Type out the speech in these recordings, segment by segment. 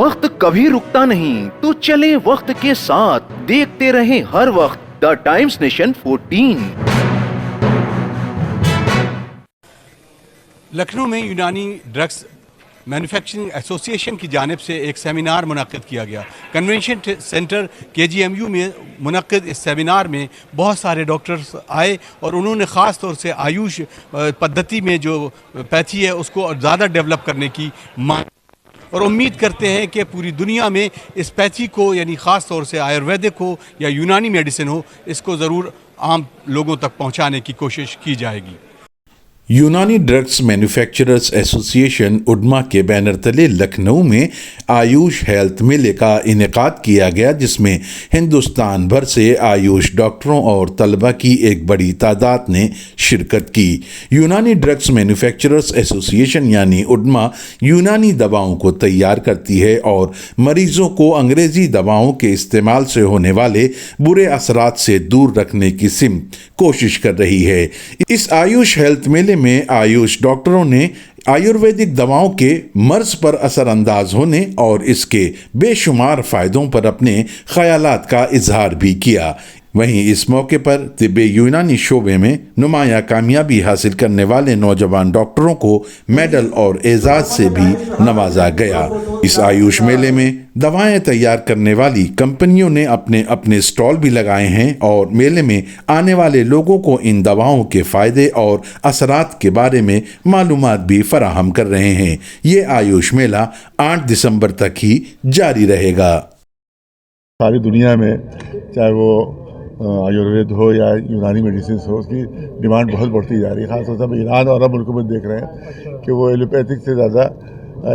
वक्त कभी रुकता नहीं, तो चले वक्त के साथ, देखते रहे हर वक्त द टाइम्स नेशन 14। लखनऊ में यूनानी ड्रग्स मैन्युफैक्चरिंग एसोसिएशन की जानिब से एक सेमिनार मुनक्किद किया गया। कन्वेंशन सेंटर KGMU में मुनक्किद इस सेमिनार में बहुत सारे डॉक्टर्स आए और उन्होंने ख़ास तौर से आयुष पद्धति में जो पैथी है उसको ज़्यादा डेवलप करने की मांग और उम्मीद करते हैं कि पूरी दुनिया में इस पैथी को यानी ख़ास तौर से आयुर्वेदिक हो या यूनानी मेडिसिन हो, इसको ज़रूर आम लोगों तक पहुंचाने की कोशिश की जाएगी। यूनानी ड्रग्स मैन्युफैक्चरर्स एसोसिएशन उडमा के बैनर तले लखनऊ में आयुष हेल्थ मेले का इनेकाद किया गया, जिसमें हिंदुस्तान भर से आयुष डॉक्टरों और तलबा की एक बड़ी तादाद ने शिरकत की। यूनानी ड्रग्स मैन्युफैक्चरर्स एसोसिएशन यानी उडमा यूनानी दवाओं को तैयार करती है और मरीजों को अंग्रेजी दवाओं के इस्तेमाल से होने वाले बुरे असरात से दूर रखने की सिमत कोशिश कर रही है। इस आयुष हेल्थ मेले में आयुष डॉक्टरों ने आयुर्वेदिक दवाओं के मर्ज पर असरअंदाज होने और इसके बेशुमार फायदों पर अपने ख्यालात का इजहार भी किया। वहीं इस मौके पर तिब्बे यूनानी शोबे में नुमाया कामयाबी हासिल करने वाले नौजवान डॉक्टरों को मेडल और एजाज से भी नवाजा गया। इस आयुष मेले में दवाएं तैयार करने वाली कंपनियों ने अपने अपने स्टॉल भी लगाए हैं और मेले में आने वाले लोगों को इन दवाओं के फायदे और असरात के बारे में मालूमात भी फराहम कर रहे हैं। ये आयुष मेला 8 दिसंबर तक ही जारी रहेगा। सारी दुनिया में चाहे वो आयुर्वेद हो या यूनानी मेडिसिन हो, उसकी डिमांड बहुत बढ़ती जा रही है। ख़ासतौर से हम ईरान और अरब मुल्कों में देख रहे हैं कि वो एलोपैथिक से ज़्यादा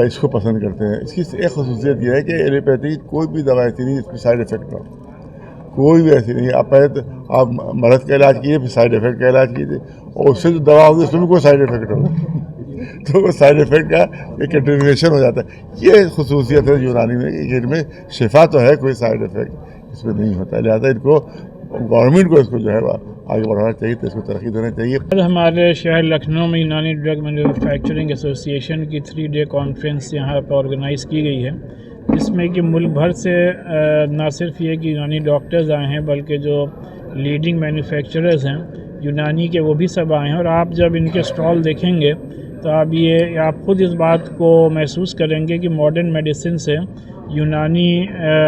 इसको पसंद करते हैं। इसकी एक खसूसियत यह है कि एलोपैथिक कोई भी दवा ऐसी नहीं इसमें साइड इफ़ेक्ट ना हो, कोई भी ऐसी नहीं। आप पहले तो आप मर्द का इलाज कीजिए, फिर साइड इफ़ेक्ट का इलाज कीजिए और उससे जो दवा होगी उसमें भी कोई साइड इफ़ेक्ट होगा तो वो साइड इफ़ेक्ट का एक कंटिन्यूएशन हो जाता है। ये खसूसियत है यूनानी में कि इनमें शिफा तो है, कोई साइड इफ़ेक्ट इसमें नहीं होता। लिहाजा इनको गवर्नमेंट को इसको जो है आगे बढ़ाना चाहिए, तो इसको तरक्की देना चाहिए। हमारे शहर लखनऊ में यूनानी ड्रग मैन्युफैक्चरिंग एसोसिएशन की 3 डे कॉन्फ्रेंस यहाँ पर ऑर्गेनाइज़ की गई है, जिसमें कि मुल्क भर से ना सिर्फ ये कि यूनानी डॉक्टर्स आए हैं बल्कि जो लीडिंग मैन्युफैक्चरर्स हैं यूनानी के वो भी सब आए हैं। और आप जब इनके स्टॉल देखेंगे तो आप खुद इस बात को महसूस करेंगे कि मॉडर्न मेडिसिन से यूनानी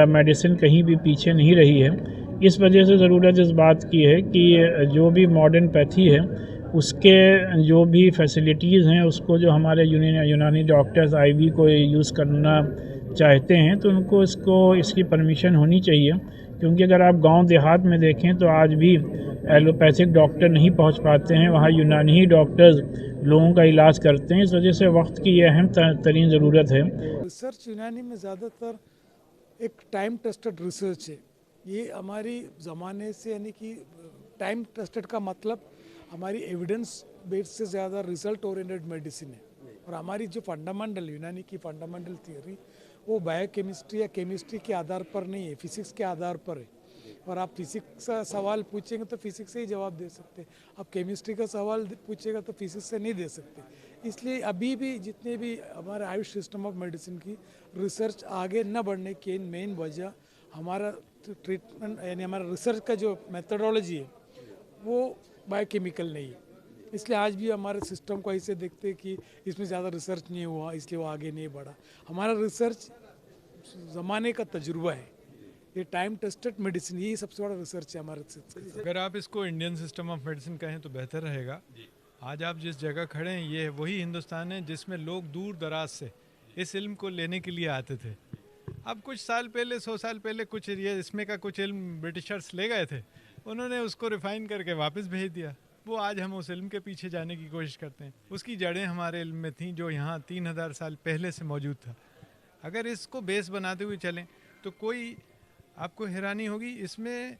मेडिसिन कहीं भी पीछे नहीं रही है। इस वजह से ज़रूरत इस बात की है कि जो भी मॉडर्न पैथी है उसके जो भी फैसिलिटीज़ हैं उसको जो हमारे यूनानी डॉक्टर्स IV को यूज़ करना चाहते हैं तो उनको इसकी परमिशन होनी चाहिए, क्योंकि अगर आप गांव देहात में देखें तो आज भी एलोपैथिक डॉक्टर नहीं पहुंच पाते हैं, वहां यूनानी ही डॉक्टर्स लोगों का इलाज करते हैं। इस वजह से वक्त की यह अहम तरीन ज़रूरत है। रिसर्च यूनानी में ज़्यादातर एक टाइम टेस्टेड रिसर्च है। ये हमारी ज़माने से यानी कि टाइम टेस्टेड का मतलब हमारी एविडेंस बेस्ड से ज़्यादा रिजल्ट ओरिएंटेड मेडिसिन है। और हमारी जो फंडामेंटल यूनानी की फंडामेंटल थियोरी वो बायोकेमिस्ट्री या केमिस्ट्री के आधार पर नहीं है, फिजिक्स के आधार पर है। और आप फिजिक्स का सवाल पूछेंगे तो फिजिक्स से ही जवाब दे सकते हैं, आप केमिस्ट्री का सवाल पूछेगा तो फिजिक्स से नहीं दे सकते। इसलिए अभी भी जितने भी हमारे आयुष सिस्टम ऑफ मेडिसिन की रिसर्च आगे न बढ़ने की मेन वजह हमारा ट्रीटमेंट यानी हमारा रिसर्च का जो मेथडोलॉजी है वो बायोकेमिकल नहीं है। इसलिए आज भी हमारे सिस्टम को ऐसे देखते हैं कि इसमें ज़्यादा रिसर्च नहीं हुआ इसलिए वो आगे नहीं बढ़ा। हमारा रिसर्च ज़माने का तजुर्बा है, ये टाइम टेस्टेड मेडिसिन, यही सबसे बड़ा रिसर्च है हमारे। अगर आप इसको इंडियन सिस्टम ऑफ मेडिसिन कहें तो बेहतर रहेगा। आज आप जिस जगह खड़े हैं ये वही हिंदुस्तान है जिसमें लोग दूर दराज से इस इल्म को लेने के लिए आते थे। अब कुछ साल पहले 100 साल पहले कुछ ये इसमें का कुछ इल्म ब्रिटिशर्स ले गए थे, उन्होंने उसको रिफ़ाइन करके वापस भेज दिया। वो आज हम उस इल्म के पीछे जाने की कोशिश करते हैं। उसकी जड़ें हमारे इल्म में थीं जो यहाँ 3000 साल पहले से मौजूद था। अगर इसको बेस बनाते हुए चलें तो कोई आपको हैरानी होगी। इसमें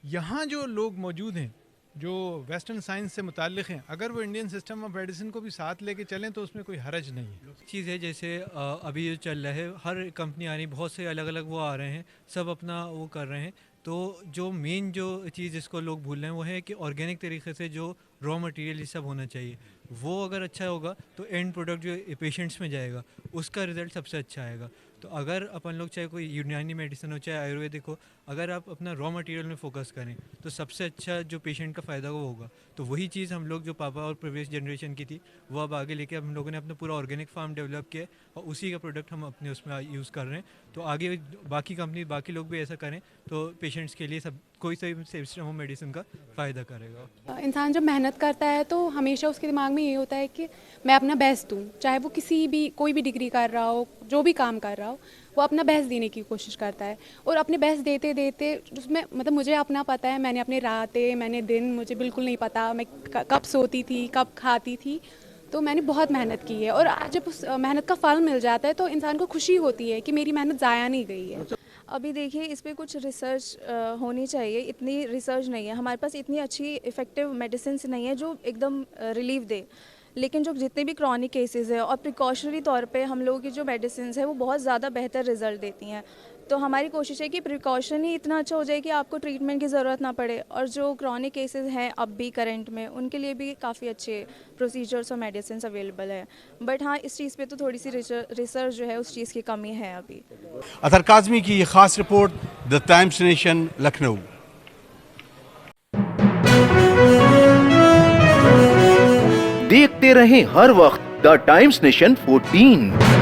यहाँ जो लोग मौजूद हैं जो वेस्टर्न साइंस से मुताल्लिक़ हैं, अगर वो इंडियन सिस्टम ऑफ मेडिसिन को भी साथ लेके चलें तो उसमें कोई हरज नहीं है। चीज़ है जैसे अभी जो चल रहा है, हर कंपनी आ रही, बहुत से अलग अलग वो आ रहे हैं, सब अपना वो कर रहे हैं। तो जो मेन जो चीज़ इसको लोग भूल रहे हैं वो है कि ऑर्गेनिक तरीके से जो रॉ मटेरियल ये सब होना चाहिए, वो अगर अच्छा होगा तो एंड प्रोडक्ट जो पेशेंट्स में जाएगा उसका रिज़ल्ट सबसे अच्छा आएगा। तो अगर अपन लोग चाहे कोई यूनानी मेडिसिन हो चाहे आयुर्वेदिक हो, अगर आप अपना रॉ मटेरियल में फोकस करें तो सबसे अच्छा जो पेशेंट का फ़ायदा वो होगा। तो वही चीज़ हम लोग जो पापा और प्रीवियस जनरेशन की थी वो अब आगे लेके हम लोगों ने अपना पूरा ऑर्गेनिक फार्म डेवलप किया है और उसी का प्रोडक्ट हम अपने उसमें यूज़ कर रहे हैं। तो आगे बाकी कंपनी बाकी लोग भी ऐसा करें तो पेशेंट्स के लिए सब कोई सा सिस्टम हो मेडिसिन का फ़ायदा करेगा। इंसान जब मेहनत करता है तो हमेशा उसके दिमाग में ये होता है कि मैं अपना बेस्ट दूँ, चाहे वो कोई भी डिग्री कर रहा हो, जो भी काम कर रहा हो, वो अपना बेस्ट देने की कोशिश करता है। और अपने बेस्ट देते देते उसमें मतलब मुझे अपना पता है, मैंने अपने रातें, मैंने दिन, मुझे बिल्कुल नहीं पता मैं कब सोती थी, कब खाती थी। तो मैंने बहुत मेहनत की है और आज जब उस मेहनत का फल मिल जाता है तो इंसान को खुशी होती है कि मेरी मेहनत ज़ाया नहीं गई है। अभी देखिए इस पे कुछ रिसर्च होनी चाहिए, इतनी रिसर्च नहीं है हमारे पास, इतनी अच्छी इफ़ेक्टिव मेडिसिन नहीं है जो एकदम रिलीफ दे। लेकिन जो जितने भी क्रॉनिक केसेस है और प्रिकॉशनरी तौर पे हम लोगों की जो मेडिसिन है वो बहुत ज़्यादा बेहतर रिजल्ट देती हैं। तो हमारी कोशिश है कि प्रिकॉशन ही इतना अच्छा हो जाए कि आपको ट्रीटमेंट की ज़रूरत ना पड़े, और जो क्रॉनिक केसेस हैं अब भी करंट में उनके लिए भी काफ़ी अच्छे प्रोसीजर्स और मेडिसिन अवेलेबल है। बट हाँ, इस चीज़ पे तो थोड़ी सी रिसर्च जो है उस चीज़ की कमी है अभी। अतहर काज़मी की ये ख़ास report, the times nation, Lucknow. देखते रहें हर वक्त द टाइम्स नेशन 14।